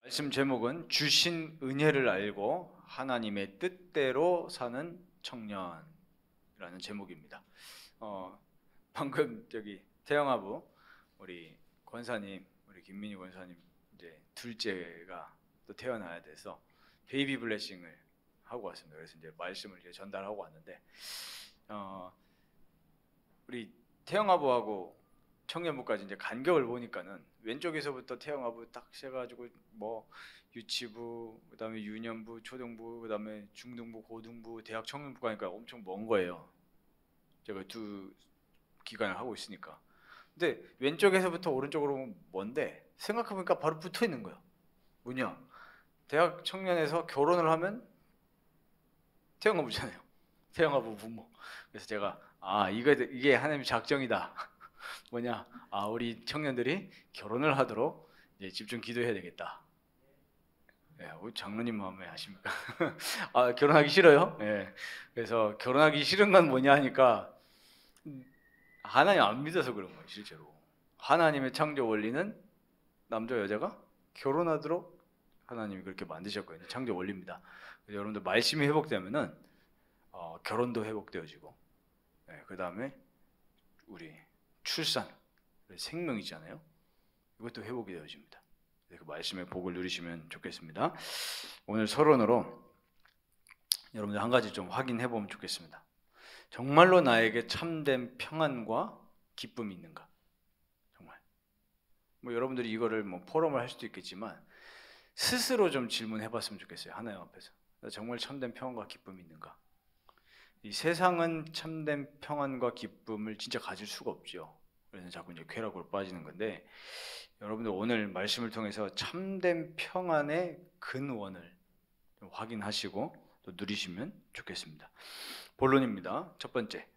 말씀 제목은 주신 은혜를 알고 하나님의 뜻대로 사는 청년이라는 제목입니다. 방금 태영아부 우리 권사님, 우리 김민희 권사님 이제 둘째가 또 태어나야 돼서 베이비 블레싱을 하고 왔습니다. 그래서 이제 말씀을 이제 전달하고 왔는데 우리 태영아부하고 청년부까지 이제 간격을 보니까는 왼쪽에서부터 태영아부 딱 세가지고 뭐 유치부, 그다음에 유년부, 초등부, 그다음에 중등부, 고등부, 대학 청년부가 하니까 엄청 먼 거예요. 제가 두 기간을 하고 있으니까. 근데 왼쪽에서부터 오른쪽으로 먼데 생각해보니까 바로 붙어 있는 거야. 뭐냐? 대학 청년에서 결혼을 하면 태영아부잖아요. 태영아부 부모. 그래서 제가 이게 하나님의 작정이다. 뭐냐? 우리 청년들이 결혼을 하도록 이제 집중 기도해야 되겠다. 우리 장로님 마음에 하십니까? 결혼하기 싫어요? 그래서 결혼하기 싫은 건 뭐냐 하니까 하나님 안 믿어서 그런 거예요. 실제로 하나님의 창조 원리는 남자 여자가 결혼하도록 하나님이 그렇게 만드셨거든요. 창조 원리입니다. 그래서 여러분들 말씀이 회복되면은 결혼도 회복되어지고, 그 다음에 우리 출산, 생명이잖아요. 이것도 회복이 되어집니다. 그 말씀의 복을 누리시면 좋겠습니다. 오늘 서론으로 여러분들 한 가지 좀 확인해 보면 좋겠습니다. 정말로 나에게 참된 평안과 기쁨이 있는가? 정말. 여러분들이 이거를 포럼을 할 수도 있겠지만 스스로 좀 질문해 봤으면 좋겠어요. 하나님 앞에서. 정말 참된 평안과 기쁨이 있는가? 이 세상은 참된 평안과 기쁨을 진짜 가질 수가 없죠. 그래서 자꾸 이제 쾌락으로 빠지는 건데, 여러분들 오늘 말씀을 통해서 참된 평안의 근원을 좀 확인하시고 또 누리시면 좋겠습니다. 본론입니다. 첫 번째,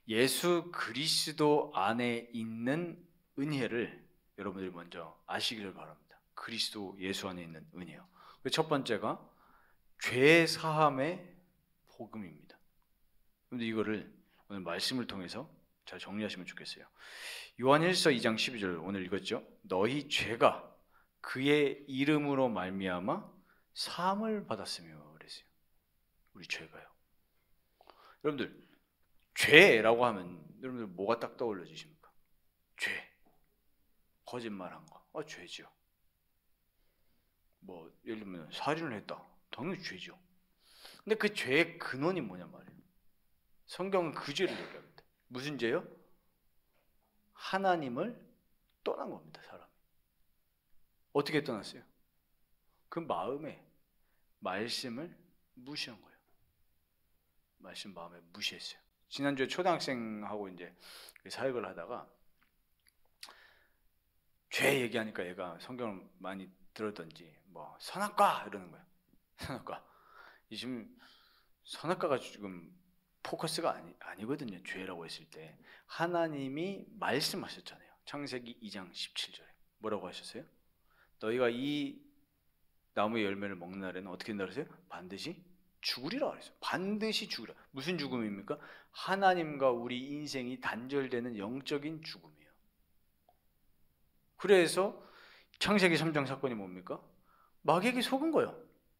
예수 그리스도 안에 있는 은혜를 여러분들이 먼저 아시기를 바랍니다. 그리스도 예수 안에 있는 은혜요. 첫 번째가 죄 사함의 복음입니다. 근데 이거를 오늘 말씀을 통해서 잘 정리하시면 좋겠어요. 요한 1서 2장 12절 오늘 읽었죠? 너희 죄가 그의 이름으로 말미암아 사함을 받았으며 그랬어요. 우리 죄가요. 여러분들 죄라고 하면 여러분들 뭐가 딱 떠올려지십니까? 죄, 거짓말한 거, 죄죠. 예를 들면 살인을 했다, 당연히 죄죠. 근데 그 죄의 근원이 뭐냐 말이에요. 성경은 그 죄를 얘기합니다. 무슨 죄요? 하나님을 떠난 겁니다. 사람이. 어떻게 떠났어요? 그 마음에 말씀을 무시한 거예요. 말씀 마음에 무시했어요. 지난주에 초등학생하고 이제 사역을 하다가 죄 얘기하니까 얘가 성경을 많이 들었던지 선악과 이러는 거예요. 선악과. 지금 선악과가 지금 포커스가 아니거든요. 죄라고 했을 때 하나님이 말씀하셨잖아요. 창세기 2장 17절에 뭐라고 하셨어요? 너희가 이 나무의 열매를 먹는 날에는 어떻게 된다 그랬어요? 반드시 죽으리라 그랬어요. 반드시 죽으리라. 무슨 죽음입니까? 하나님과 우리 인생이 단절되는 영적인 죽음이에요. 그래서 창세기 3장 사건이 뭡니까? 마귀에게 속은 거예요.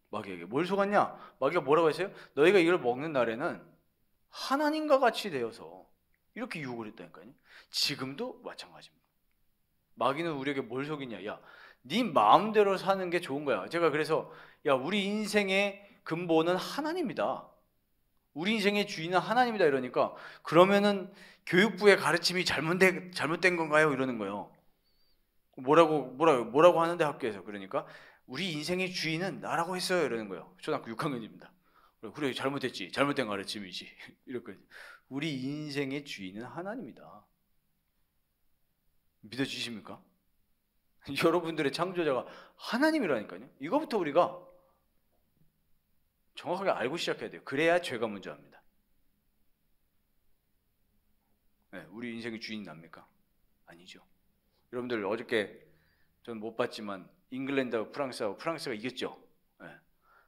마귀에게 뭘 속았냐? 마귀가 뭐라고 했어요? 너희가 이걸 먹는 날에는 하나님과 같이 되어서 이렇게 유혹을 했다니까요. 지금도 마찬가지입니다. 마귀는 우리에게 뭘 속이냐? 네 마음대로 사는 게 좋은 거야. 제가 그래서 우리 인생의 근본은 하나님이다. 우리 인생의 주인은 하나님이다 이러니까 그러면은 교육부의 가르침이 잘못된 건가요? 이러는 거예요. 뭐라고 하는데 학교에서. 그러니까 우리 인생의 주인은 나라고 했어요 이러는 거예요. 초등학교 6학년입니다. 그래 잘못했지. 잘못된 가르침이지. 이렇게 우리 인생의 주인은 하나님이다. 믿어지십니까? 여러분들의 창조자가 하나님이라니까요. 이거부터 우리가 정확하게 알고 시작해야 돼요. 그래야 죄가 먼저 합니다. 우리 인생의 주인이 납니까? 아니죠. 여러분들 어저께 전 못 봤지만 잉글랜드하고 프랑스가 이겼죠.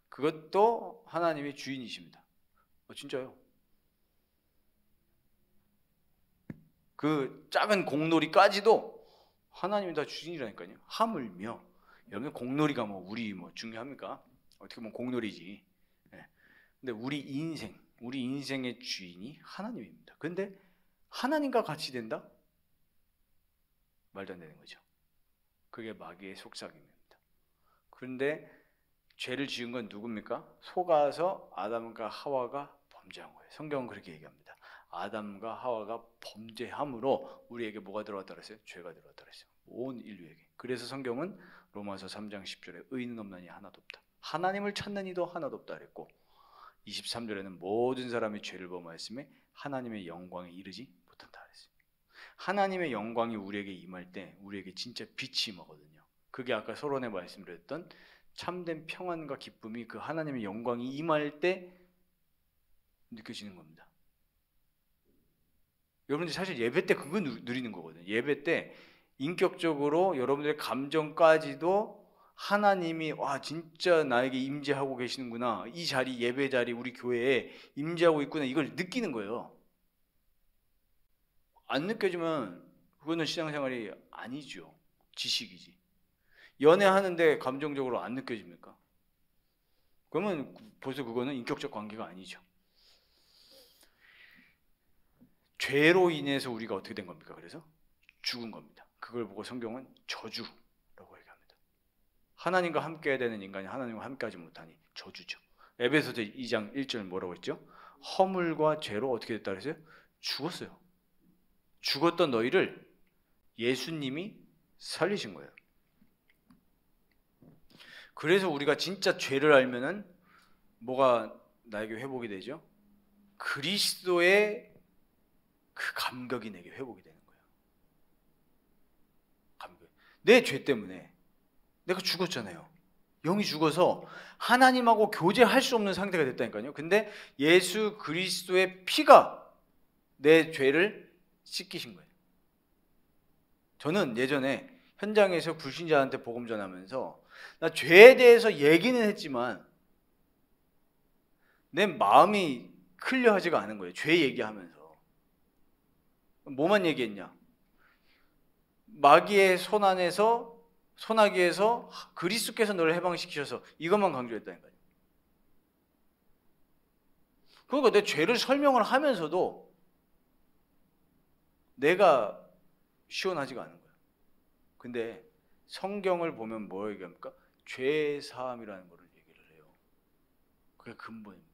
그것도 하나님의 주인이십니다. 진짜요. 그 작은 공놀이까지도 하나님이 다 주인이라니까요. 하물며 여러분 공놀이가 뭐 우리 뭐 중요합니까? 어떻게 보면 공놀이지. 예. 근데 우리 인생의 주인이 하나님입니다. 근데 하나님과 같이 된다? 말도 안 되는 거죠. 그게 마귀의 속삭임입니다. 그런데 죄를 지은 건 누굽니까? 속아서 아담과 하와가 범죄한 거예요. 성경은 그렇게 얘기합니다. 아담과 하와가 범죄함으로 우리에게 뭐가 들어왔다 그랬어요? 죄가 들어왔다 그랬어요. 온 인류에게. 그래서 성경은 로마서 3장 10절에 의인은 없나니 하나도 없다. 하나님을 찾는 이도 하나도 없다 그랬고 23절에는 모든 사람이 죄를 범하였음에 하나님의 영광에 이르지 못한다 그랬어요. 하나님의 영광이 우리에게 임할 때 우리에게 진짜 빛이 임하거든요. 그게 아까 서론에 말씀드렸던 참된 평안과 기쁨이 그 하나님의 영광이 임할 때 느껴지는 겁니다. 여러분들 사실 예배 때 그거 누리는 거거든요. 예배 때 인격적으로 여러분들의 감정까지도 하나님이 와 진짜 나에게 임재하고 계시는구나. 이 자리 예배 자리 우리 교회에 임재하고 있구나. 이걸 느끼는 거예요. 안 느껴지면 그거는 신앙생활이 아니죠. 지식이지. 연애하는데 감정적으로 안 느껴집니까? 그러면 벌써 그거는 인격적 관계가 아니죠. 죄로 인해서 우리가 어떻게 된 겁니까? 그래서 죽은 겁니다. 그걸 보고 성경은 저주라고 얘기합니다. 하나님과 함께 해야 되는 인간이 하나님과 함께하지 못하니 저주죠. 에베소서 2장 1절 뭐라고 했죠? 허물과 죄로 어떻게 됐다 그랬어요? 죽었어요. 죽었던 너희를 예수님이 살리신 거예요. 그래서 우리가 진짜 죄를 알면은 뭐가 나에게 회복이 되죠? 그리스도의 그 감격이 내게 회복이 되는 거예요. 감격. 내 죄 때문에 내가 죽었잖아요. 영이 죽어서 하나님하고 교제할 수 없는 상태가 됐다니까요. 근데 예수 그리스도의 피가 내 죄를 씻기신 거예요. 저는 예전에 현장에서 불신자한테 복음 전하면서 나 죄에 대해서 얘기는 했지만 내 마음이 클리어하지가 않은 거예요. 죄 얘기하면서. 뭐만 얘기했냐? 마귀의 손아귀에서 그리스도께서 너를 해방시키셔서 이것만 강조했다니까요. 그러니까 내 죄를 설명을 하면서도 내가 시원하지가 않은 거예요. 근데 성경을 보면 뭐 얘기합니까? 죄 사함이라는 것을 얘기를 해요. 그게 근본입니다.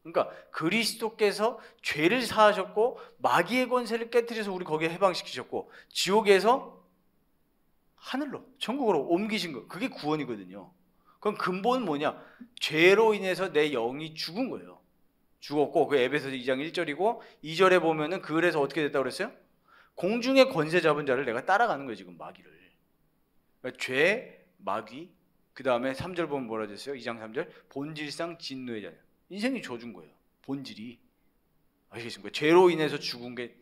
그러니까 그리스도께서 죄를 사하셨고 마귀의 권세를 깨뜨려서 우리 거기에 해방시키셨고 지옥에서 하늘로 천국으로 옮기신 거. 그게 구원이거든요. 그럼 근본은 뭐냐? 죄로 인해서 내 영이 죽은 거예요. 죽었고 그 에베소서 2장 1절이고 2절에 보면은 그래서 어떻게 됐다고 그랬어요? 공중의 권세 잡은 자를 내가 따라가는 거예요. 지금 마귀를. 그러니까 죄, 마귀, 그 다음에 3절 보면 뭐라 됐어요? 2장 3절 본질상 진노의 자녀. 인생이 져준 거예요. 본질이. 아시겠습니까? 죄로 인해서 죽은 게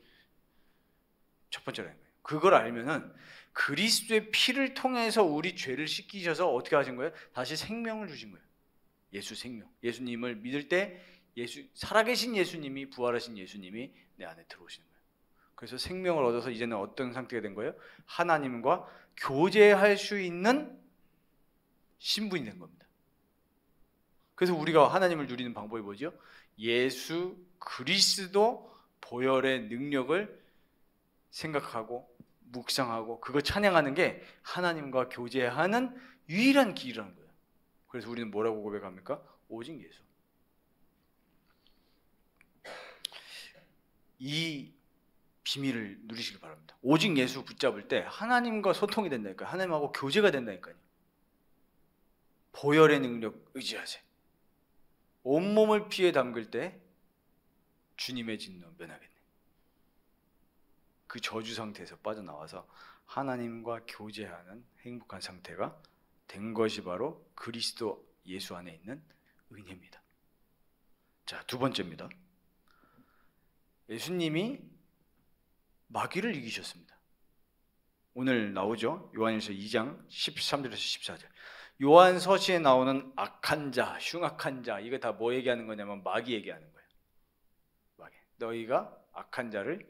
첫 번째라는 거예요. 그걸 알면은 그리스도의 피를 통해서 우리 죄를 씻기셔서 어떻게 하신 거예요? 다시 생명을 주신 거예요. 예수 생명. 예수님을 믿을 때 살아계신 예수님이 부활하신 예수님이 내 안에 들어오시는 거예요. 그래서 생명을 얻어서 이제는 어떤 상태가 된 거예요? 하나님과 교제할 수 있는 신분이 된 겁니다. 그래서 우리가 하나님을 누리는 방법이 뭐죠? 예수 그리스도 보혈의 능력을 생각하고 묵상하고 그거 찬양하는 게 하나님과 교제하는 유일한 길이라는 거예요. 그래서 우리는 뭐라고 고백합니까? 오직 예수. 이 비밀을 누리시길 바랍니다. 오직 예수 붙잡을 때 하나님과 소통이 된다니까요. 하나님하고 교제가 된다니까요. 보혈의 능력 의지하세요. 온몸을 피에 담글 때 주님의 진노 면하겠네. 그 저주 상태에서 빠져나와서 하나님과 교제하는 행복한 상태가 된 것이 바로 그리스도 예수 안에 있는 은혜입니다. 자, 두 번째입니다. 예수님이 마귀를 이기셨습니다. 오늘 나오죠? 요한일서 2장 13절에서 14절. 요한 서시에 나오는 악한 자, 흉악한 자, 이거 다 뭐 얘기하는 거냐면 마귀 얘기하는 거예요. 마귀. 너희가 악한 자를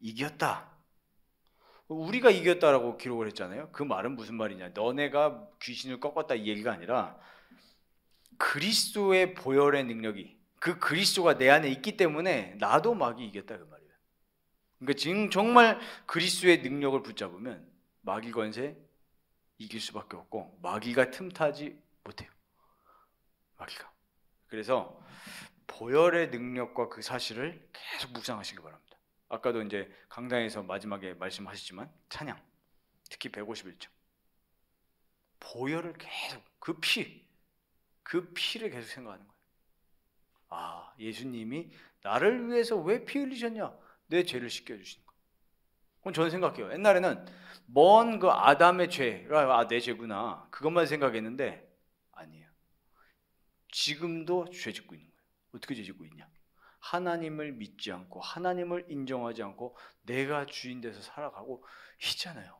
이겼다. 우리가 이겼다라고 기록을 했잖아요. 그 말은 무슨 말이냐? 너네가 귀신을 꺾었다 이 얘기가 아니라 그리스도의 보혈의 능력이, 그 그리스도가 내 안에 있기 때문에 나도 마귀 이겼다 그 말이에요. 그러니까 지금 정말 그리스도의 능력을 붙잡으면 마귀 권세 이길 수밖에 없고 마귀가 틈타지 못해요. 마귀가. 그래서 보혈의 능력과 그 사실을 계속 묵상하시기 바랍니다. 아까도 이제 강단에서 마지막에 말씀하셨지만 찬양, 특히 151쪽 보혈을 계속 그 피를 계속 생각하는 거예요. 아, 예수님이 나를 위해서 왜 피 흘리셨냐? 내 죄를 씻겨주시는 거예요. 그럼 저는 생각해요. 옛날에는 먼 그 아담의 죄가 내 죄구나 그것만 생각했는데 아니에요. 지금도 죄 짓고 있는 거예요. 어떻게 죄 짓고 있냐? 하나님을 믿지 않고 하나님을 인정하지 않고 내가 주인 돼서 살아가고 있잖아요.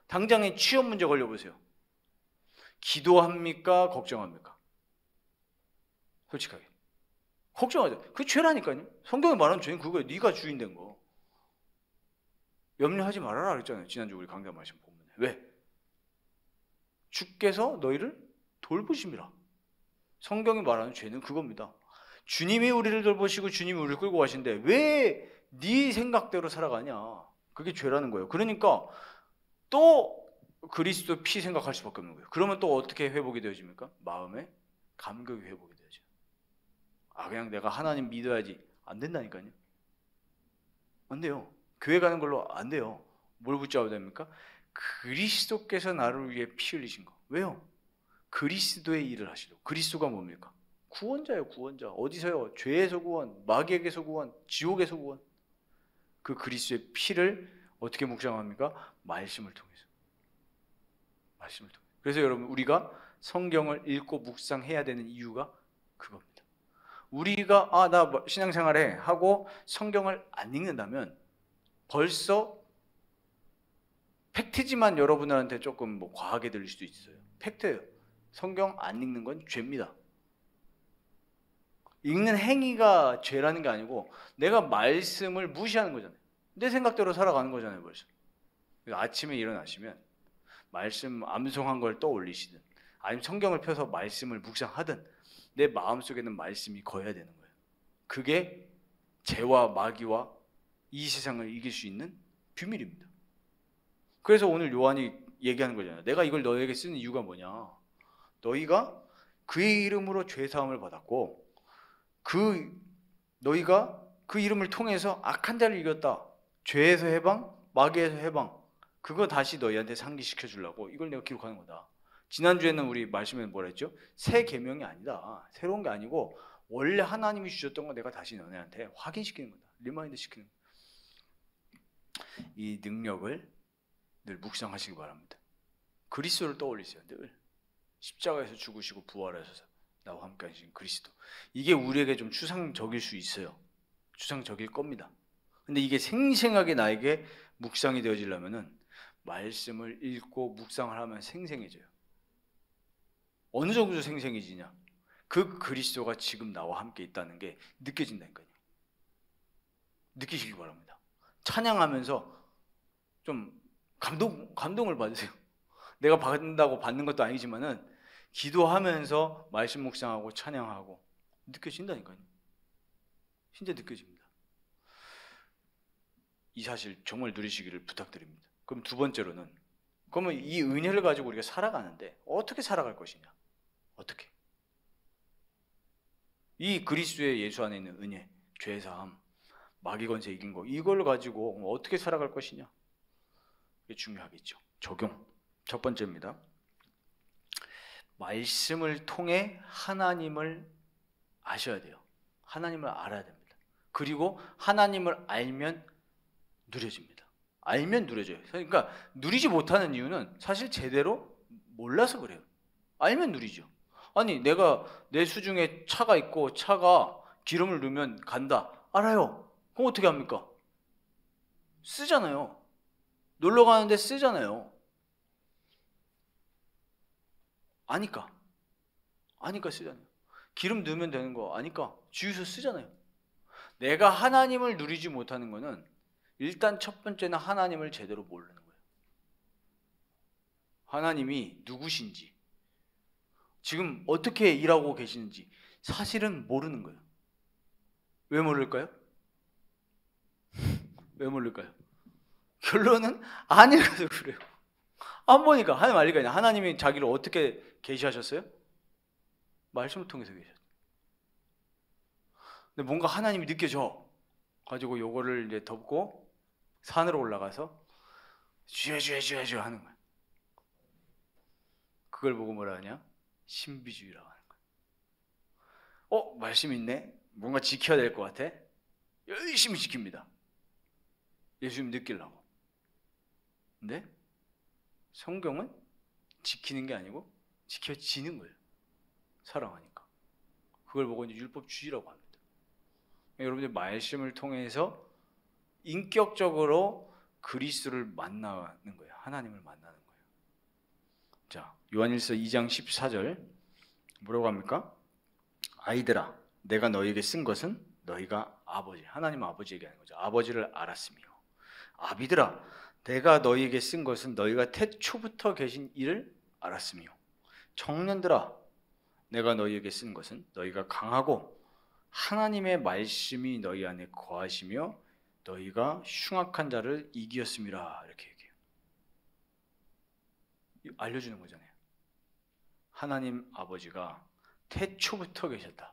당장에 취업 문제 걸려보세요. 기도합니까? 걱정합니까? 솔직하게 걱정하죠. 그게 죄라니까요. 성경에 말하는 죄는 그거예요. 네가 주인 된 거. 염려하지 말아라 그랬잖아요. 지난주 우리 강단 말씀 보면. 왜? 주께서 너희를 돌보심이라. 성경이 말하는 죄는 그겁니다. 주님이 우리를 돌보시고 주님이 우리를 끌고 가신데 왜 네 생각대로 살아가냐? 그게 죄라는 거예요. 그러니까 또 그리스도 피 생각할 수밖에 없는 거예요. 그러면 또 어떻게 회복이 되어집니까? 마음에 감격이 회복이 되죠. 아, 그냥 내가 하나님 믿어야지. 안 된다니까요. 안 돼요. 교회 가는 걸로 안 돼요. 뭘 붙잡아야 됩니까? 그리스도께서 나를 위해 피 흘리신 거. 왜요? 그리스도의 일을 하시도록. 그리스도가 뭡니까? 구원자예요. 구원자. 어디서요? 죄에서 구원, 마귀에게서 구원, 지옥에서 구원. 그 그리스도의 피를 어떻게 묵상합니까? 말씀을 통해서. 말씀을 통해서. 그래서 여러분 우리가 성경을 읽고 묵상해야 되는 이유가 그겁니다. 우리가 나 신앙생활해 하고 성경을 안 읽는다면 벌써 팩트지만 여러분들한테 조금 과하게 들릴 수도 있어요. 팩트예요. 성경 안 읽는 건 죄입니다. 읽는 행위가 죄라는 게 아니고 내가 말씀을 무시하는 거잖아요. 내 생각대로 살아가는 거잖아요. 벌써. 아침에 일어나시면 말씀 암송한 걸 떠올리시든 아니면 성경을 펴서 말씀을 묵상하든 내 마음속에는 말씀이 거해야 되는 거예요. 그게 죄와 마귀와 이 세상을 이길 수 있는 비밀입니다. 그래서 오늘 요한이 얘기하는 거잖아요. 내가 이걸 너에게 쓰는 이유가 뭐냐? 너희가 그의 이름으로 죄 사함을 받았고 너희가 그 이름을 통해서 악한 자를 이겼다. 죄에서 해방, 마귀에서 해방. 그거 다시 너희한테 상기시켜 주려고 이걸 내가 기록하는 거다. 지난주에는 우리 말씀에 뭐라 했죠? 새 계명이 아니다. 새로운 게 아니고 원래 하나님이 주셨던 거 내가 다시 너네한테 확인시키는 거다. 리마인드 시키는 거다. 이 능력을 늘 묵상하시기 바랍니다. 그리스도를 떠올리세요. 늘 십자가에서 죽으시고 부활하셔서 나와 함께 하신 그리스도. 이게 우리에게 좀 추상적일 수 있어요. 추상적일 겁니다. 근데 이게 생생하게 나에게 묵상이 되어지려면은 말씀을 읽고 묵상을 하면 생생해져요. 어느 정도 생생해지냐? 그 그리스도가 지금 나와 함께 있다는 게 느껴진다니까요. 느끼시기 바랍니다. 찬양하면서 좀 감동을 받으세요. 내가 받는다고 받는 것도 아니지만은 기도하면서 말씀 묵상하고 찬양하고 느껴진다니까요. 진짜 느껴집니다. 이 사실 정말 누리시기를 부탁드립니다. 그럼 두 번째로는 그러면 이 은혜를 가지고 우리가 살아가는데 어떻게 살아갈 것이냐? 어떻게? 이 그리스도의 예수 안에 있는 은혜, 죄사함, 마귀 권세 이긴 거 이걸 가지고 어떻게 살아갈 것이냐? 이게 중요하겠죠. 적용. 첫 번째입니다. 말씀을 통해 하나님을 아셔야 돼요. 하나님을 알아야 됩니다. 그리고 하나님을 알면 누려집니다. 알면 누려져요. 그러니까 누리지 못하는 이유는 사실 제대로 몰라서 그래요. 알면 누리죠. 아니 내가 내 수중에 차가 있고 차가 기름을 넣으면 간다. 알아요. 그럼 어떻게 합니까? 쓰잖아요. 놀러 가는데 쓰잖아요. 아니까 쓰잖아요. 기름 넣으면 되는 거 아니까 주유소 쓰잖아요. 내가 하나님을 누리지 못하는 거는 일단 첫 번째는 하나님을 제대로 모르는 거예요. 하나님이 누구신지, 지금 어떻게 일하고 계시는지 사실은 모르는 거예요. 왜 모를까요? 왜 모를까요? 결론은 안 읽어서 그래요. 안 보니까. 하나님 알리가 있냐? 하나님이 자기를 어떻게 계시하셨어요? 말씀을 통해서 계셨어요. 근데 뭔가 하나님이 느껴져 가지고 요거를 이제 덮고 산으로 올라가서 주여 주여 주여 주여 하는 거예요. 그걸 보고 뭐라 하냐? 신비주의라고 하는 거예요. 말씀이 있네? 뭔가 지켜야 될 것 같아? 열심히 지킵니다. 예수님 느끼려고. 근데 성경은 지키는 게 아니고 지켜지는 거예요. 사랑하니까. 그걸 보고 이제 율법주의라고 합니다. 여러분들 말씀을 통해서 인격적으로 그리스도를 만나는 거예요. 하나님을 만나는 거예요. 자, 요한일서 2장 14절 뭐라고 합니까? 아이들아, 내가 너희에게 쓴 것은 너희가 아버지, 하나님 아버지에게 하는 거죠. 아버지를 알았으며, 아비들아, 내가 너희에게 쓴 것은 너희가 태초부터 계신 이를 알았으며, 청년들아, 내가 너희에게 쓴 것은 너희가 강하고 하나님의 말씀이 너희 안에 거하시며 너희가 흉악한 자를 이기었음이라. 이렇게 얘기해요. 알려주는 거잖아요. 하나님 아버지가 태초부터 계셨다.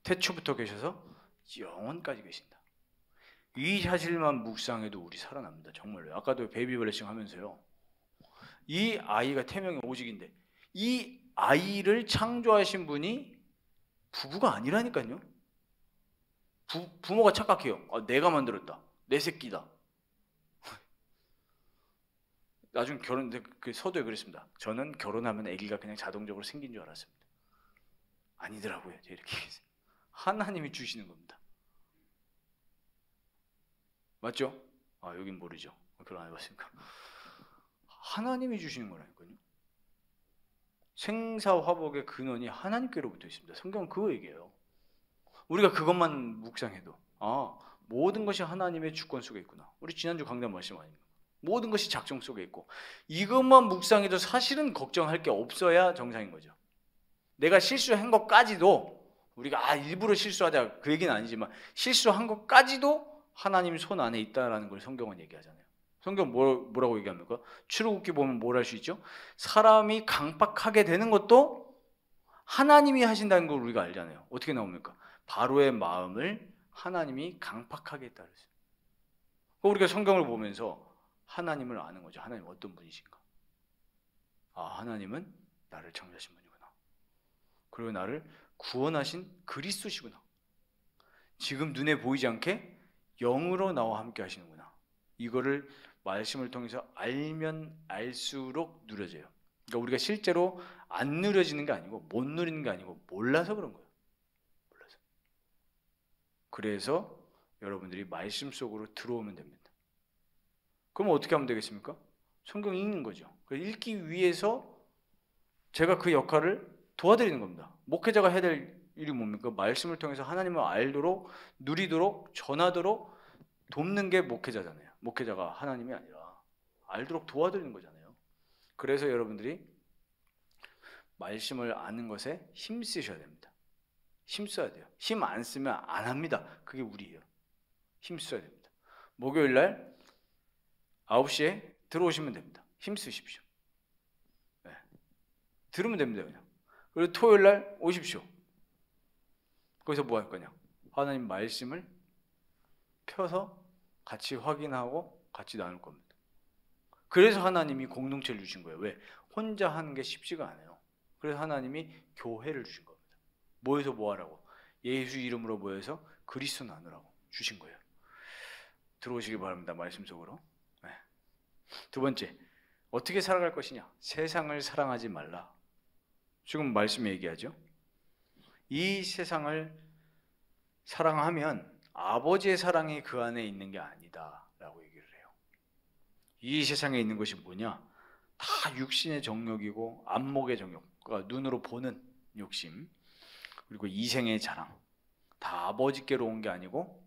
태초부터 계셔서 영원까지 계신다. 이 사실만 묵상해도 우리 살아납니다. 정말로. 아까도 베이비 블레싱 하면서요, 이 아이가 태명이 오직인데 이 아이를 창조하신 분이 부부가 아니라니까요. 부모가 착각해요. 내가 만들었다. 내 새끼다. 나중에 그 서두에 그랬습니다. 저는 결혼하면 아기가 그냥 자동적으로 생긴 줄 알았습니다. 아니더라고요. 이렇게 하나님이 주시는 겁니다. 맞죠? 여긴 모르죠. 결혼 안 해봤으니까. 하나님이 주시는 거라니까요. 생사화복의 근원이 하나님께로부터 있습니다. 성경은 그거 얘기해요. 우리가 그것만 묵상해도 모든 것이 하나님의 주권 속에 있구나. 우리 지난주 강단 말씀 아닙니까? 모든 것이 작정 속에 있고, 이것만 묵상해도 사실은 걱정할 게 없어야 정상인 거죠. 내가 실수한 것까지도, 우리가 일부러 실수하자 그 얘기는 아니지만 실수한 것까지도 하나님 손 안에 있다라는 걸 성경은 얘기하잖아요. 성경 뭐라고 얘기합니까? 출애굽기 보면 뭘 할 수 있죠? 사람이 강박하게 되는 것도 하나님이 하신다는 걸 우리가 알잖아요. 어떻게 나옵니까? 바로의 마음을 하나님이 강박하게 했다 그랬어요. 우리가 성경을 보면서 하나님을 아는 거죠. 하나님 어떤 분이신가? 하나님은 나를 창조하신 분이구나. 그리고 나를 구원하신 그리스도시구나. 지금 눈에 보이지 않게 영으로 나와 함께 하시는구나. 이거를 말씀을 통해서 알면 알수록 누려져요. 그러니까 우리가 실제로 안 누려지는 게 아니고, 못 누리는 게 아니고, 몰라서 그런 거예요. 몰라서. 그래서 여러분들이 말씀 속으로 들어오면 됩니다. 그럼 어떻게 하면 되겠습니까? 성경 읽는 거죠. 읽기 위해서 제가 그 역할을 도와드리는 겁니다. 목회자가 해야 될 일이 뭡니까? 말씀을 통해서 하나님을 알도록, 누리도록, 전하도록 돕는 게 목회자잖아요. 목회자가 하나님이 아니라 알도록 도와드리는 거잖아요. 그래서 여러분들이 말씀을 아는 것에 힘쓰셔야 됩니다. 힘써야 돼요. 힘 안 쓰면 안 합니다. 그게 우리예요. 힘써야 됩니다. 목요일날 9시에 들어오시면 됩니다. 힘쓰십시오. 네. 들으면 됩니다. 그냥. 그리고 토요일날 오십시오. 거기서 뭐 할 거냐? 하나님 말씀을 펴서 같이 확인하고 같이 나눌 겁니다. 그래서 하나님이 공동체를 주신 거예요. 왜? 혼자 하는 게 쉽지가 않아요. 그래서 하나님이 교회를 주신 겁니다. 모여서 뭐 하라고? 예수 이름으로 모여서 그리스도 나누라고 주신 거예요. 들어오시기 바랍니다. 말씀 속으로. 네. 두 번째, 어떻게 살아갈 것이냐? 세상을 사랑하지 말라. 지금 말씀에 얘기하죠. 이 세상을 사랑하면 아버지의 사랑이 그 안에 있는 게 아니다 라고 얘기를 해요. 이 세상에 있는 것이 뭐냐? 다 육신의 정욕이고 안목의 정욕, 그러니까 눈으로 보는 욕심, 그리고 이생의 자랑, 다 아버지께로 온 게 아니고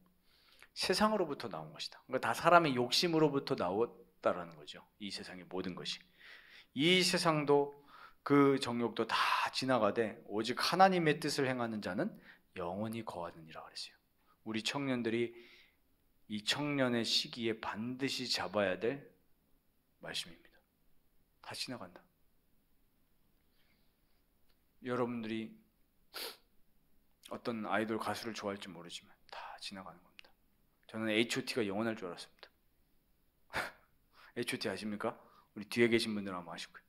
세상으로부터 나온 것이다. 그러니까 다 사람의 욕심으로부터 나왔다라는 거죠. 이 세상의 모든 것이. 이 세상도 그 정욕도 다 지나가되 오직 하나님의 뜻을 행하는 자는 영원히 거하느니라 그랬어요. 우리 청년들이 이 청년의 시기에 반드시 잡아야 될 말씀입니다. 다 지나간다. 여러분들이 어떤 아이돌 가수를 좋아할지 모르지만 다 지나가는 겁니다. 저는 H.O.T가 영원할 줄 알았습니다. H.O.T 아십니까? 우리 뒤에 계신 분들은 아마 아실 거예요.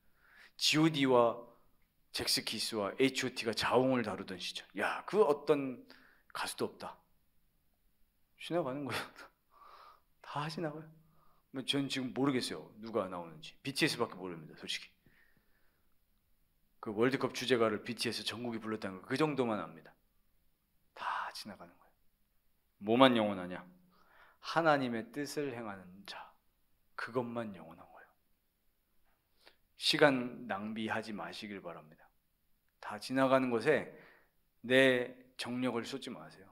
G.O.D와 잭스키스와 H.O.T가 자웅을 다루던 시절. 야, 그 어떤 가수도 없다. 지나가는 거예요. 다 지나가요. 전 지금 모르겠어요. 누가 나오는지. BTS밖에 모릅니다. 솔직히. 그 월드컵 주제가를 BTS 전국이 불렀다는 거 그 정도만 압니다. 다 지나가는 거예요. 뭐만 영원하냐? 하나님의 뜻을 행하는 자. 그것만 영원한 거예요. 시간 낭비하지 마시길 바랍니다. 다 지나가는 것에 내 정력을 쏟지 마세요.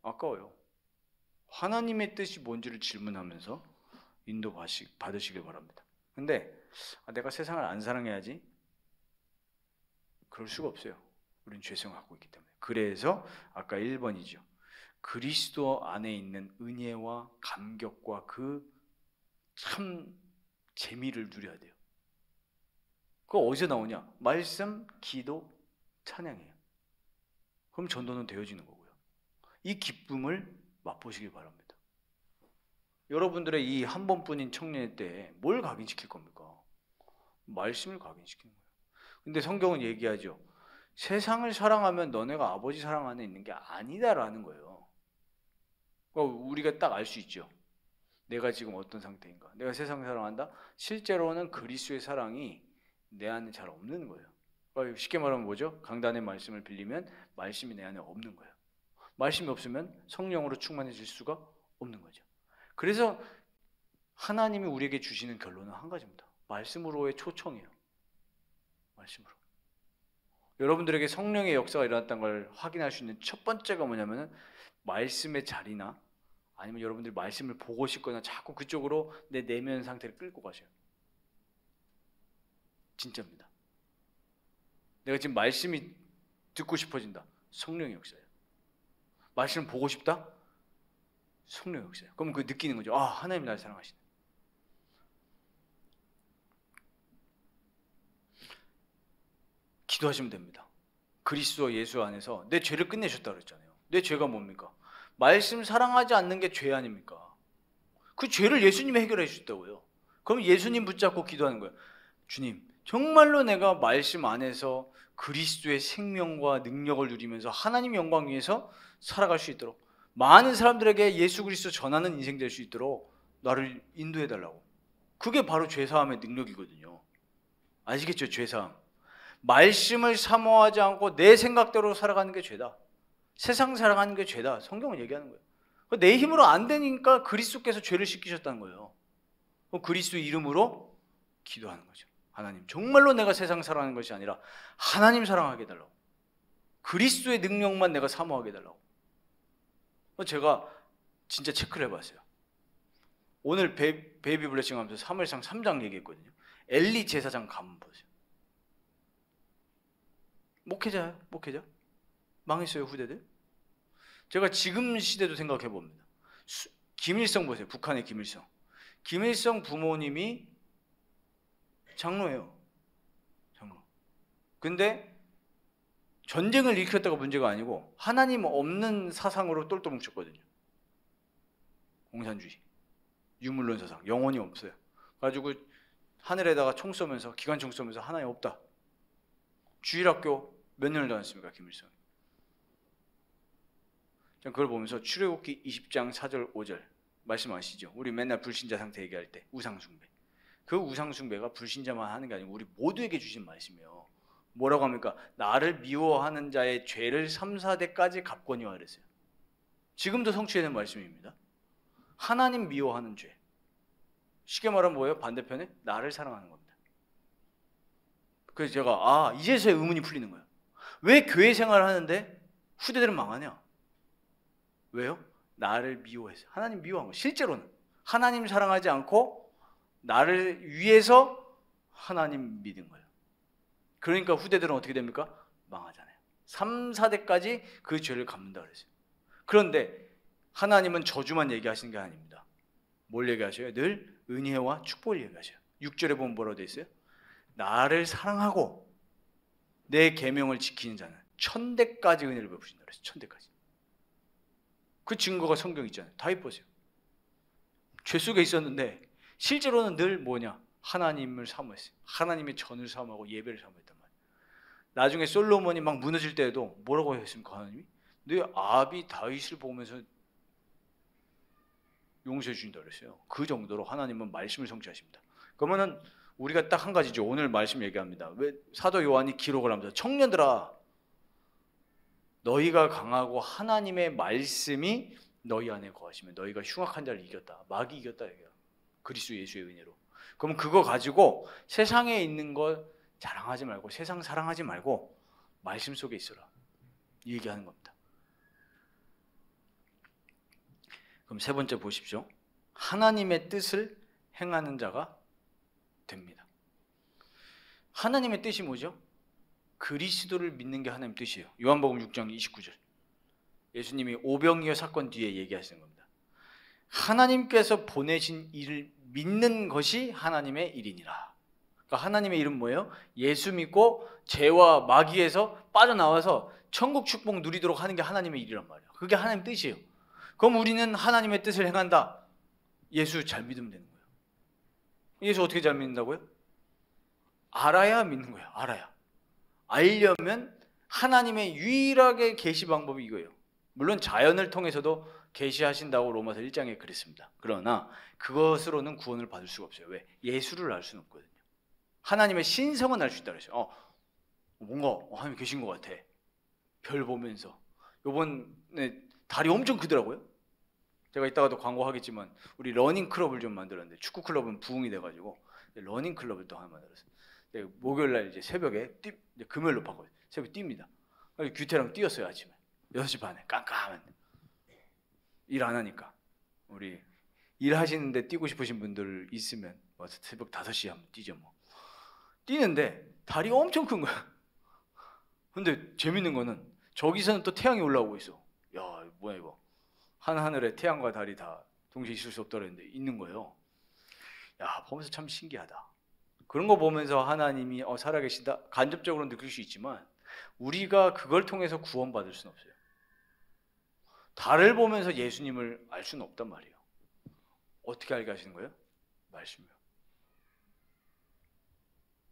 아까워요. 하나님의 뜻이 뭔지를 질문하면서 인도 받으시길 바랍니다. 근데 내가 세상을 안 사랑해야지? 그럴 수가 없어요. 우린 죄성을 갖고 있기 때문에. 그래서 아까 1번이죠. 그리스도 안에 있는 은혜와 감격과 그 참 재미를 누려야 돼요. 그거 어디서 나오냐? 말씀, 기도, 찬양이에요. 그럼 전도는 되어지는 거고요. 이 기쁨을 맛보시길 바랍니다. 여러분들의 이 한 번뿐인 청년의 때에 뭘 각인시킬 겁니까? 말씀을 각인시키는 거예요. 근데 성경은 얘기하죠. 세상을 사랑하면 너네가 아버지 사랑 안에 있는 게 아니다라는 거예요. 그러니까 우리가 딱 알 수 있죠. 내가 지금 어떤 상태인가. 내가 세상을 사랑한다? 실제로는 그리스도의 사랑이 내 안에 잘 없는 거예요. 그러니까 쉽게 말하면 뭐죠? 강단의 말씀을 빌리면 말씀이 내 안에 없는 거예요. 말씀이 없으면 성령으로 충만해질 수가 없는 거죠. 그래서 하나님이 우리에게 주시는 결론은 한 가지입니다. 말씀으로의 초청이에요. 말씀으로. 여러분들에게 성령의 역사가 일어났다는 걸 확인할 수 있는 첫 번째가 뭐냐면은 말씀의 자리나 아니면 여러분들이 말씀을 보고 싶거나 자꾸 그쪽으로 내 내면 상태를 끌고 가셔요. 진짜입니다. 내가 지금 말씀이 듣고 싶어진다. 성령의 역사예요. 말씀을 보고 싶다? 성령의 역사예요. 그럼 그 느끼는 거죠. 아, 하나님이 나를 사랑하시네. 기도하시면 됩니다. 그리스도 예수 안에서 내 죄를 끝내셨다 그랬잖아요. 내 죄가 뭡니까? 말씀 사랑하지 않는 게 죄 아닙니까? 그 죄를 예수님이 해결해 주셨다고요. 그럼 예수님 붙잡고 기도하는 거예요. 주님, 정말로 내가 말씀 안에서 그리스도의 생명과 능력을 누리면서 하나님 영광 위에서 살아갈 수 있도록 많은 사람들에게 예수 그리스도 전하는 인생 될 수 있도록 나를 인도해 달라고. 그게 바로 죄사함의 능력이거든요. 아시겠죠? 죄사함. 말씀을 사모하지 않고 내 생각대로 살아가는 게 죄다. 세상 살아가는 게 죄다. 성경은 얘기하는 거예요. 내 힘으로 안 되니까 그리스도께서 죄를 씻기셨다는 거예요. 그리스도 이름으로 기도하는 거죠. 하나님, 정말로 내가 세상 사랑하는 것이 아니라 하나님 사랑하게 해달라고. 그리스도의 능력만 내가 사모하게 해달라고. 제가 진짜 체크를 해봤어요. 오늘 베이비 블레싱 하면서 사무엘상 3장 얘기했거든요. 엘리 제사장 가면 보세요. 목회자예요, 목회자. 망했어요, 후대들. 제가 지금 시대도 생각해 봅니다. 김일성 보세요, 북한의 김일성. 김일성 부모님이 장로예요, 장로. 근데 전쟁을 일으켰다가 문제가 아니고 하나님 없는 사상으로 똘똘 뭉쳤거든요. 공산주의, 유물론 사상, 영혼이 없어요. 가지고 하늘에다가 총 쏘면서, 기관총 쏘면서 하나님 없다. 주일학교 몇 년을 다녔습니까, 김일성? 그걸 보면서 출애굽기 20장 4절 5절 말씀 아시죠? 우리 맨날 불신자 상태 얘기할 때 우상숭배. 그 우상숭배가 불신자만 하는 게 아니고 우리 모두에게 주신 말씀이에요. 뭐라고 합니까? 나를 미워하는 자의 죄를 3, 4대까지 갚거니와 그랬어요. 지금도 성취되는 말씀입니다. 하나님 미워하는 죄. 쉽게 말하면 뭐예요? 반대편에 나를 사랑하는 겁니다. 그래서 제가 이제서야 의문이 풀리는 거예요. 왜 교회 생활을 하는데 후대들은 망하냐? 왜요? 나를 미워해서. 하나님 미워한 거예요. 실제로는 하나님 사랑하지 않고 나를 위해서 하나님 믿은 거예요. 그러니까 후대들은 어떻게 됩니까? 망하잖아요. 3, 4대까지 그 죄를 갚는다 그랬어요. 그런데 하나님은 저주만 얘기하시는 게 아닙니다. 뭘 얘기하셔요? 늘 은혜와 축복을 얘기하셔요. 6절에 보면 뭐라고 되어 있어요? 나를 사랑하고 내 계명을 지키는 자는 1000대까지 은혜를 베푸신다 그랬어요. 1000대까지. 그 증거가 성경에 있잖아요. 다 입보세요. 죄 속에 있었는데 실제로는 늘 뭐냐? 하나님을 사모했어요. 하나님의 전을 사모하고 예배를 사모했단 말이에요. 나중에 솔로몬이 막 무너질 때에도 뭐라고 했습니까? 하나님이? 내 아비 다윗을 보면서 용서해 주신다 그랬어요. 그 정도로 하나님은 말씀을 성취하십니다. 그러면은 우리가 딱 한 가지죠. 오늘 말씀 얘기합니다. 왜 사도 요한이 기록을 합니다. 청년들아, 너희가 강하고 하나님의 말씀이 너희 안에 거하시면 너희가 흉악한 자를 이겼다. 마귀 이겼다 얘기야. 그리스도 예수의 은혜로. 그럼 그거 가지고 세상에 있는 거 자랑하지 말고 세상 사랑하지 말고 말씀 속에 있어라. 이 얘기하는 겁니다. 그럼 세 번째 보십시오. 하나님의 뜻을 행하는 자가 됩니다. 하나님의 뜻이 뭐죠? 그리스도를 믿는 게 하나님의 뜻이에요. 요한복음 6장 29절. 예수님이 오병이어 사건 뒤에 얘기하시는 겁니다. 하나님께서 보내신 일을 믿는 것이 하나님의 일이니라. 그러니까 하나님의 일은 뭐예요? 예수 믿고 죄와 마귀에서 빠져나와서 천국 축복 누리도록 하는 게 하나님의 일이란 말이에요. 그게 하나님의 뜻이에요. 그럼 우리는 하나님의 뜻을 행한다. 예수 잘 믿으면 되는 거예요. 예수 어떻게 잘 믿는다고요? 알아야 믿는 거예요. 알아야. 알려면 하나님의 유일하게 계시 방법이 이거예요. 물론 자연을 통해서도 계시하신다고 로마서 1장에 그랬습니다. 그러나 그것으로는 구원을 받을 수가 없어요. 왜? 예수를 알 수는 없거든요. 하나님의 신성은 알 수 있다 그랬어요. 뭔가 하나님 계신 것 같아. 별 보면서. 요번에 달이 엄청 크더라고요. 제가 이따가도 광고하겠지만 우리 러닝 클럽을 좀 만들었는데 축구 클럽은 부흥이 돼가지고 러닝 클럽을 또 하나 만들었어요. 목요일 날 이제 새벽에 이제 금요일로 바꿔요. 새벽 뜁니다. 규태랑 뛰었어요. 아침에 6시 반에 깜깜한데 일 안 하니까 우리 일하시는데 뛰고 싶으신 분들 있으면 와서 새벽 5시에 한번 뛰죠. 뭐 뛰는데 달이 엄청 큰 거야. 근데 재밌는 거는 저기서는 또 태양이 올라오고 있어. 야 뭐야 이거, 하늘에 태양과 달이 다 동시에 있을 수 없다 그랬는데 있는 거예요. 야 보면서 참 신기하다. 그런 거 보면서 하나님이 살아계시다 간접적으로 느낄 수 있지만 우리가 그걸 통해서 구원받을 수는 없어요. 달을 보면서 예수님을 알 수는 없단 말이에요. 어떻게 알게 하시는 거예요? 말씀이요.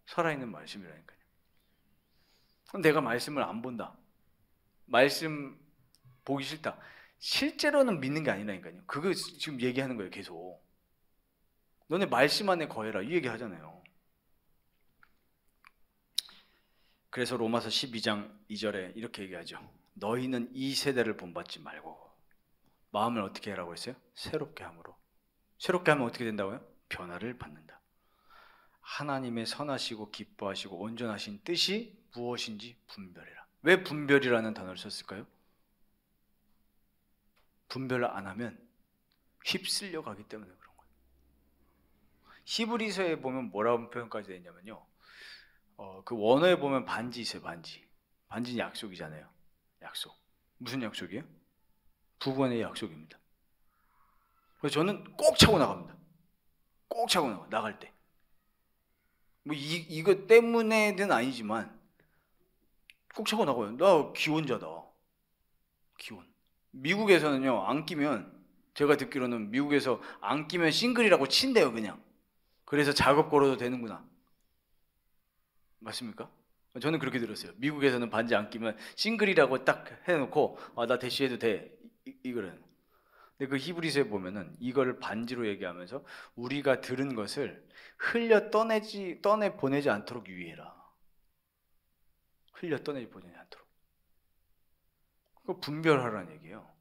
살아있는 말씀이라니까요. 내가 말씀을 안 본다. 말씀 보기 싫다. 실제로는 믿는 게 아니라니까요. 그거 지금 얘기하는 거예요. 계속. 너네 말씀 안에 거해라. 이 얘기 하잖아요. 그래서 로마서 12장 2절에 이렇게 얘기하죠. 너희는 이 세대를 본받지 말고 마음을 어떻게 하라고 했어요? 새롭게 함으로. 새롭게 하면 어떻게 된다고요? 변화를 받는다. 하나님의 선하시고 기뻐하시고 온전하신 뜻이 무엇인지 분별해라. 왜 분별이라는 단어를 썼을까요? 분별을 안 하면 휩쓸려 가기 때문에 그런 거예요. 히브리서에 보면 뭐라고 표현까지 되어 있냐면요. 그 원어에 보면 반지 있어요. 반지는 약속이잖아요. 약속. 무슨 약속이에요? 부부간의 약속입니다. 그래서 저는 꼭 차고 나갑니다. 꼭 차고 나갈 때. 뭐 이거 때문에는 아니지만 꼭 차고 나가요. 나 기혼자다. 기혼. 미국에서는요 안 끼면, 제가 듣기로는 미국에서 안 끼면 싱글이라고 친대요 그냥. 그래서 작업 걸어도 되는구나. 맞습니까? 저는 그렇게 들었어요. 미국에서는 반지 안 끼면 싱글이라고 딱 해놓고 나 대시해도 돼 이거는. 근데 그 히브리서에 보면은 이거를 반지로 얘기하면서 우리가 들은 것을 흘려 떠내 보내지 않도록 유의해라. 흘려 떠내지 보내지 않도록. 그거 분별하라는 얘기예요.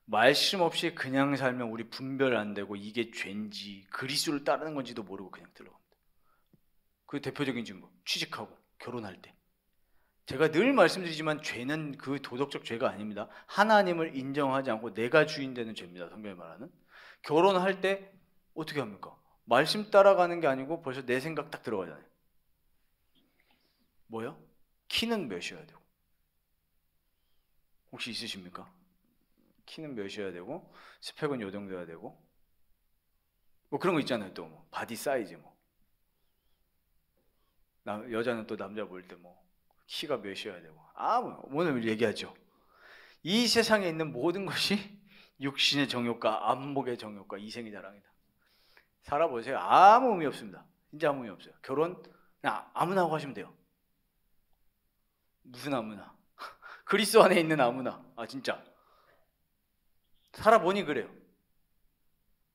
말씀 없이 그냥 살면 우리 분별 안 되고 이게 죄인지 그리스도를 따르는 건지도 모르고 그냥 들어갑니다. 그 대표적인 증거, 취직하고 결혼할 때 제가 늘 말씀드리지만 죄는 그 도덕적 죄가 아닙니다. 하나님을 인정하지 않고 내가 주인 되는 죄입니다. 성경이 말하는. 결혼할 때 어떻게 합니까? 말씀 따라가는 게 아니고 벌써 내 생각 딱 들어가잖아요. 뭐요? 키는 몇이어야 되고. 혹시 있으십니까? 키는 몇이어야 되고, 스펙은 요 정도여야 되고, 뭐 그런 거 있잖아요. 또 뭐 바디 사이즈 뭐. 여자는 또 남자 볼 때 뭐 키가 몇이어야 되고. 오늘 얘기하죠. 이 세상에 있는 모든 것이 육신의 정욕과 안목의 정욕과 이생의 자랑이다. 살아보세요. 아무 의미 없습니다. 진짜 아무 의미 없어요. 결혼 그냥 아무나 하고 하시면 돼요. 무슨 아무나. 그리스도 안에 있는 아무나. 진짜 살아보니 그래요.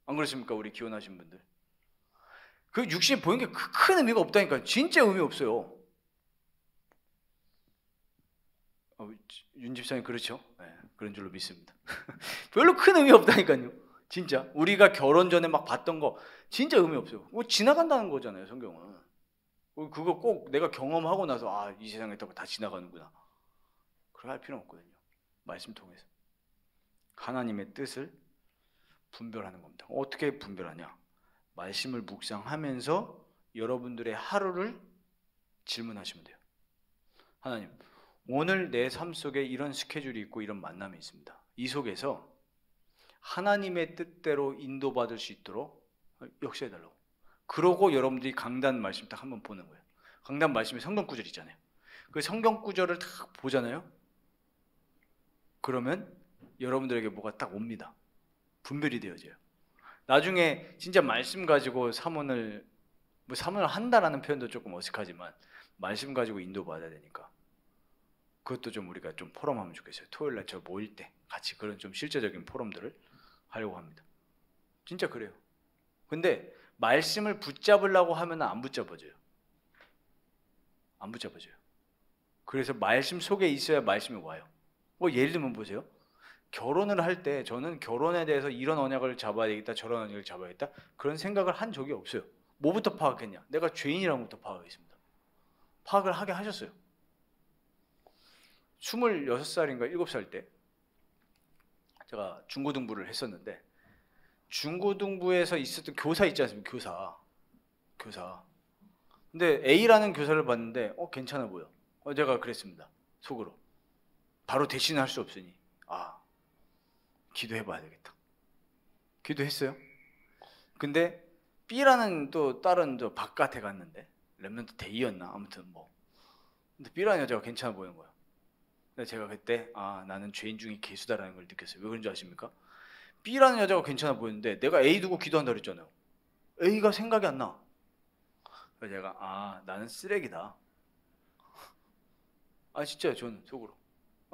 안 그렇습니까? 우리 기혼하신 분들. 그 육신 보이는 게 큰 의미가 없다니까요. 진짜 의미 없어요. 윤 집사님 그렇죠? 네, 그런 줄로 믿습니다. 별로 큰 의미 없다니까요. 진짜 우리가 결혼 전에 막 봤던 거 진짜 의미 없어요. 뭐 지나간다는 거잖아요. 성경은. 그거 꼭 내가 경험하고 나서 이 세상에 있다고 다 지나가는구나. 그렇게 할 필요는 없거든요. 말씀 통해서 하나님의 뜻을 분별하는 겁니다. 어떻게 분별하냐? 말씀을 묵상하면서 여러분들의 하루를 질문하시면 돼요. 하나님, 오늘 내 삶 속에 이런 스케줄이 있고 이런 만남이 있습니다. 이 속에서 하나님의 뜻대로 인도받을 수 있도록 역사해달라고. 그러고 여러분들이 강단 말씀 딱 한번 보는 거예요. 강단 말씀에 성경 구절 있잖아요. 그 성경 구절을 딱 보잖아요. 그러면 여러분들에게 뭐가 딱 옵니다. 분별이 되어져요. 나중에 진짜 말씀 가지고 사문을 한다라는 표현도 조금 어색하지만 말씀 가지고 인도받아야 되니까 그것도 좀 우리가 좀 포럼하면 좋겠어요. 토요일날 저 모일 때 같이 그런 좀 실제적인 포럼들을 하려고 합니다. 진짜 그래요. 근데 말씀을 붙잡으려고 하면 안 붙잡아져요. 안 붙잡아져요. 그래서 말씀 속에 있어야 말씀이 와요. 예를 들면 보세요. 결혼을 할 때 저는 결혼에 대해서 이런 언약을 잡아야 되겠다, 저런 언약을 잡아야겠다 그런 생각을 한 적이 없어요. 뭐부터 파악했냐? 내가 죄인이라고부터 파악했습니다. 파악을 하게 하셨어요. 26살인가 7살 때 제가 중고등부를 했었는데 중고등부에서 있었던 교사 있지 않습니까? 교사. 근데 A라는 교사를 봤는데 괜찮아 보여. 제가 그랬습니다. 속으로. 바로 대신할 수 없으니 기도해봐야 되겠다. 기도했어요. 근데 B라는 또 다른 바깥에 갔는데 랩런트 데이였나 아무튼 근데 B라는 여자가 괜찮아 보이는 거예요. 근데 제가 그때 나는 죄인 중에 괴수다라는 걸 느꼈어요. 왜 그런지 아십니까? B라는 여자가 괜찮아 보이는데 내가 A 두고 기도한다 그랬잖아요. A가 생각이 안 나. 그래서 제가 나는 쓰레기다. 진짜요. 저는 속으로.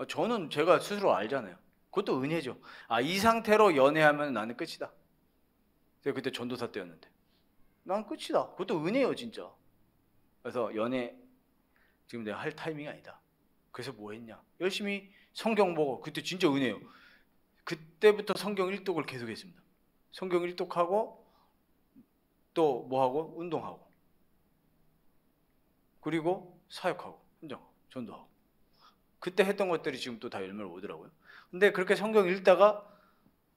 저는 제가 스스로 알잖아요. 그것도 은혜죠. 이 상태로 연애하면 나는 끝이다. 제가 그때 전도사 때였는데 난 끝이다. 그것도 은혜예요 진짜. 그래서 연애 지금 내가 할 타이밍이 아니다. 그래서 뭐 했냐? 열심히 성경 보고 그때 진짜 은혜예요. 그때부터 성경 일독을 계속 했습니다. 성경 일독하고 또 뭐하고? 운동하고 그리고 사역하고 헌정하고 전도하고 그때 했던 것들이 지금 또 다 열매를 오더라고요. 근데 그렇게 성경 읽다가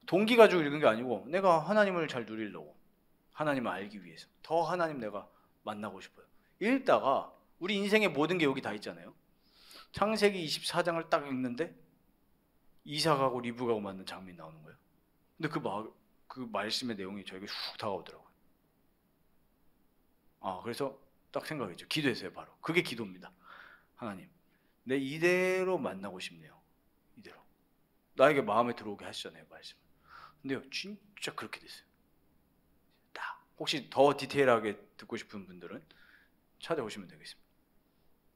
동기 가지고 읽은 게 아니고 내가 하나님을 잘 누리려고 하나님을 알기 위해서 더 하나님 내가 만나고 싶어요. 읽다가 우리 인생의 모든 게 여기 다 있잖아요. 창세기 24장을 딱 읽는데 이삭하고 리브가하고 만난 장면이 나오는 거예요. 근데 그 말씀의 내용이 저에게 훅 다가오더라고요. 그래서 딱 생각했죠. 기도했어요. 바로 그게 기도입니다. 하나님 내 이대로 만나고 싶네요. 이대로 나에게 마음에 들어오게 하시잖아요. 말씀. 근데요 진짜 그렇게 됐어요. 딱 혹시 더 디테일하게 듣고 싶은 분들은 찾아오시면 되겠습니다.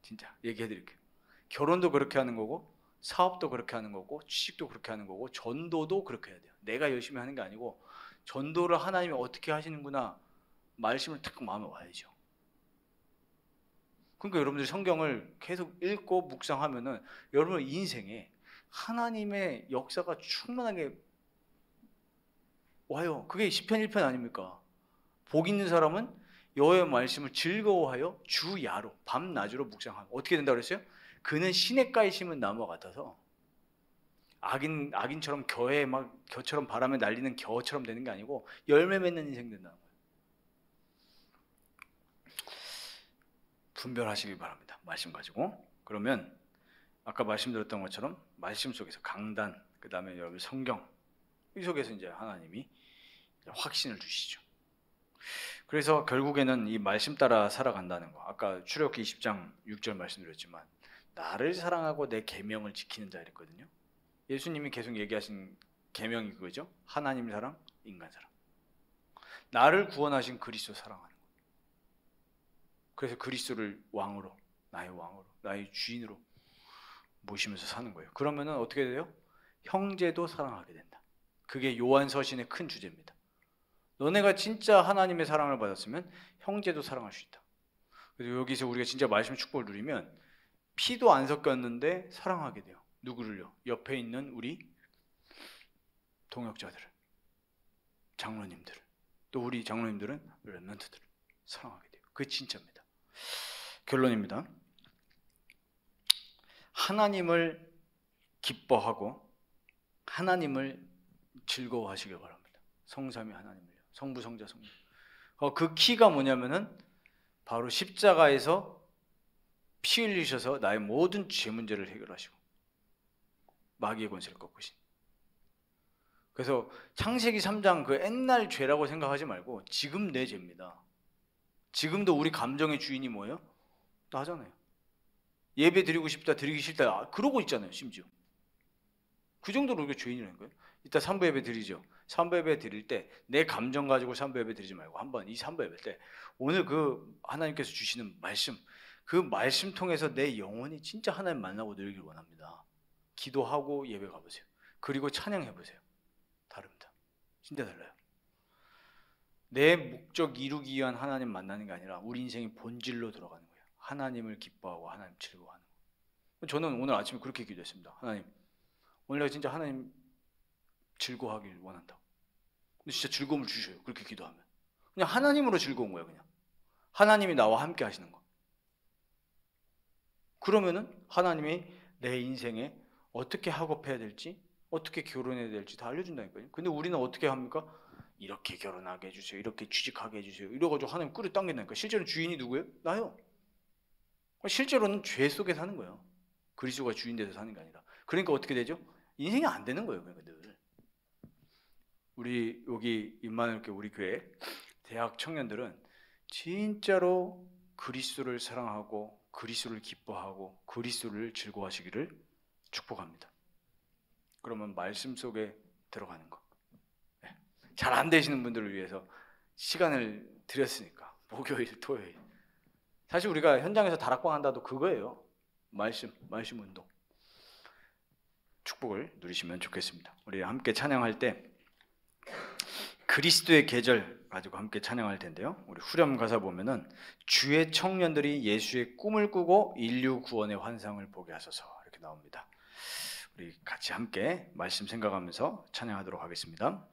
진짜 얘기해드릴게요. 결혼도 그렇게 하는 거고 사업도 그렇게 하는 거고 취직도 그렇게 하는 거고 전도도 그렇게 해야 돼요. 내가 열심히 하는 게 아니고 전도를 하나님이 어떻게 하시는구나 말씀을 딱 마음에 와야죠. 그러니까 여러분들이 성경을 계속 읽고 묵상하면은 여러분 인생에 하나님의 역사가 충만하게 와요. 그게 시편 1편 아닙니까? 복 있는 사람은 여호와의 말씀을 즐거워하여 주야로 밤낮으로 묵상하고 어떻게 된다고 그랬어요? 그는 시냇가에 심은 나무와 같아서 악인처럼 겨에 막 겨처럼 바람에 날리는 겨처럼 되는 게 아니고 열매 맺는 인생 된다는 거예요. 분별하시기 바랍니다. 말씀 가지고. 그러면 아까 말씀드렸던 것처럼 말씀 속에서 강단, 그 다음에 여러분 성경 이 속에서 이제 하나님이 확신을 주시죠. 그래서 결국에는 이 말씀 따라 살아간다는 거. 아까 출애굽기 20장 6절 말씀드렸지만 나를 사랑하고 내 계명을 지키는 자 이랬거든요. 예수님이 계속 얘기하신 계명이 그거죠. 하나님 사랑, 인간 사랑. 나를 구원하신 그리스도 사랑하는 거. 그래서 그리스도를 왕으로, 나의 주인으로 모시면서 사는 거예요. 그러면은 어떻게 돼요? 형제도 사랑하게 된다. 그게 요한 서신의 큰 주제입니다. 너네가 진짜 하나님의 사랑을 받았으면 형제도 사랑할 수 있다. 그래서 여기서 우리가 진짜 말씀 축복을 누리면 피도 안 섞였는데 사랑하게 돼요. 누구를요? 옆에 있는 우리 동역자들을, 장로님들을, 또 우리 장로님들은 렘넌트들을 사랑하게 돼요. 그게 진짜입니다. 결론입니다. 하나님을 기뻐하고 하나님을 즐거워하시길 바랍니다. 성삼위 하나님을요. 성부, 성자, 성령. 그 키가 뭐냐면은 바로 십자가에서 피 흘리셔서 나의 모든 죄 문제를 해결하시고 마귀의 권세를 꺾으신. 그래서 창세기 3장 그 옛날 죄라고 생각하지 말고 지금 내 죄입니다. 지금도 우리 감정의 주인이 뭐예요? 나잖아요. 예배 드리고 싶다, 드리기 싫다, 그러고 있잖아요. 심지어 그 정도로 우리가 죄인이라는 거예요. 이따 3부 예배 드리죠. 3부 예배 드릴 때 내 감정 가지고 3부 예배 드리지 말고 한번 이 3부 예배 때 오늘 그 하나님께서 주시는 말씀, 그 말씀 통해서 내 영혼이 진짜 하나님 만나고 늘길 원합니다. 기도하고 예배 가보세요. 그리고 찬양해보세요. 다릅니다. 진짜 달라요. 내 목적 이루기 위한 하나님 만나는 게 아니라 우리 인생의 본질로 들어가는 거예요. 하나님을 기뻐하고 하나님 즐거워하는 거. 저는 오늘 아침에 그렇게 기도했습니다. 하나님, 오늘 내가 진짜 하나님 즐거워하길 원한다. 근데 진짜 즐거움을 주셔요. 그렇게 기도하면. 그냥 하나님으로 즐거운 거예요. 그냥 하나님이 나와 함께 하시는 거. 그러면은 하나님이 내 인생에 어떻게 학업해야 될지, 어떻게 결혼해야 될지 다 알려준다니까요. 근데 우리는 어떻게 합니까? 이렇게 결혼하게 해주세요, 이렇게 취직하게 해주세요, 이래가지고 하나님 끌어 당긴다니까. 실제로는 주인이 누구예요? 나요. 실제로는 죄 속에 사는 거예요. 그리스도가 주인 돼서 사는 게 아니라. 그러니까 어떻게 되죠? 인생이 안 되는 거예요. 그러니까 늘. 우리 여기 임마누엘 교회 우리 교회 대학 청년들은 진짜로 그리스도를 사랑하고 그리스도를 기뻐하고 그리스도를 즐거워하시기를 축복합니다. 그러면 말씀 속에 들어가는 거. 잘 안 되시는 분들을 위해서 시간을 드렸으니까 목요일, 토요일. 사실 우리가 현장에서 다락방 한다도 그거예요. 말씀 운동. 축복을 누리시면 좋겠습니다. 우리 함께 찬양할 때 그리스도의 계절 가지고 함께 찬양할 텐데요. 우리 후렴 가사 보면은 주의 청년들이 예수의 꿈을 꾸고 인류 구원의 환상을 보게 하소서 이렇게 나옵니다. 우리 같이 함께 말씀 생각하면서 찬양하도록 하겠습니다.